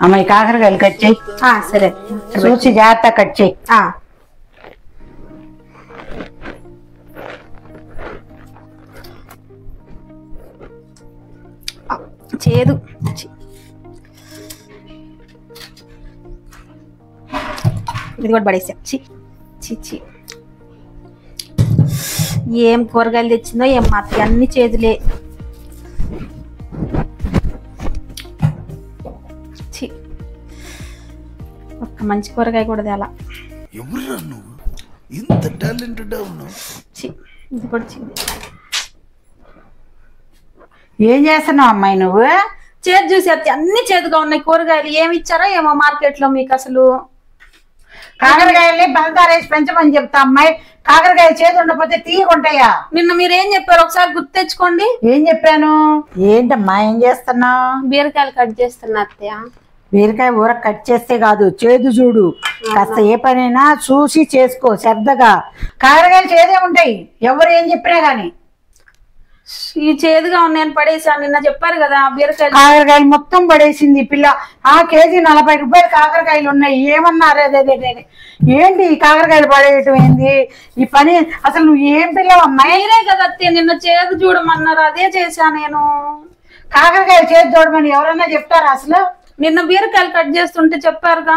అమ్మాయి కాకరకాయలు కట్ చేయి. సరే చూసి జాగ్రత్త కట్ చేయి. చేదు ఇది కూడా పడేసా. చి ఏం కూరగాయలు తెచ్చిందో ఏం మాత్రం అన్ని చేదులే. ఒక్క మంచి కూరగాయ కూడా తేలా. ఇది కూడా ఏం చేస్తున్నావు అమ్మాయి నువ్వు? చేదు చూసి అన్ని చేదుగా ఉన్నాయి కూరగాయలు. ఏమి ఇచ్చారో ఏమో మార్కెట్ లో మీకు. అసలు కాకరకాయల్ని పంచదారేసి పెంచమని చెప్తా అమ్మాయి. కాకరకాయ చేదు ఉండకపోతే తీయకుంటాయా? నిన్న మీరు ఏం చెప్పారు ఒకసారి గుర్తు తెచ్చుకోండి. ఏం చెప్పాను? ఏంటమ్మా ఏం చేస్తున్నావు? బీరకాయలు కట్ చేస్తున్నా అత్తయ్య. బీరకాయ ఊర కట్ చేస్తే కాదు, చేదు చూడు. కాస్త ఏ పనైనా చూసి చేసుకో శ్రద్ధగా. కాకరకాయలు చేదే ఉంటాయి ఎవరు ఏం చెప్పినా గానీ. ఈ చేదుగా ఉన్నాయని పడేసాను. నిన్న చెప్పారు కదా బీరకాయలు. కాకరకాయలు మొత్తం పడేసింది పిల్ల. కేజీ 40 రూపాయలు కాకరకాయలు ఉన్నాయి. ఏమన్నారు? అదే ఏంటి ఈ కాకరకాయలు పడేయటం ఏంది ఈ పని? అసలు నువ్వు ఏం పిల్లవమ్మా? మీరే కదా అత్తయ్య నిన్న చేదు చూడమన్నారు, అదే చేశా నేను. కాకరకాయలు చేదు చూడమని ఎవరన్నా చెప్తారా అసలు? నిన్న బీరకాయలు కట్ చేస్తుంటే చెప్పారుగా.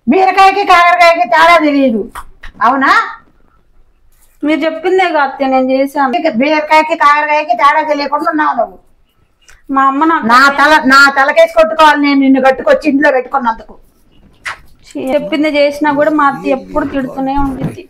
బీరకాయకి కాకరకాయకి తేడా తెలియదు అవునా? మీరు చెప్పిందే కదా అత్తయ్య నేను చేశాను. బీరకాయకి కాకరకాయకి తేడా తెలియకుండా ఉన్నావు నువ్వు. మా అమ్మ నా తలకేసి కొట్టుకోవాలి నేను నిన్ను కట్టుకొచ్చి ఇంట్లో పెట్టుకున్నందుకు. చెప్పింది చేసినా కూడా మా అత్త ఎప్పుడు తిడుతూనే ఉంటుంది.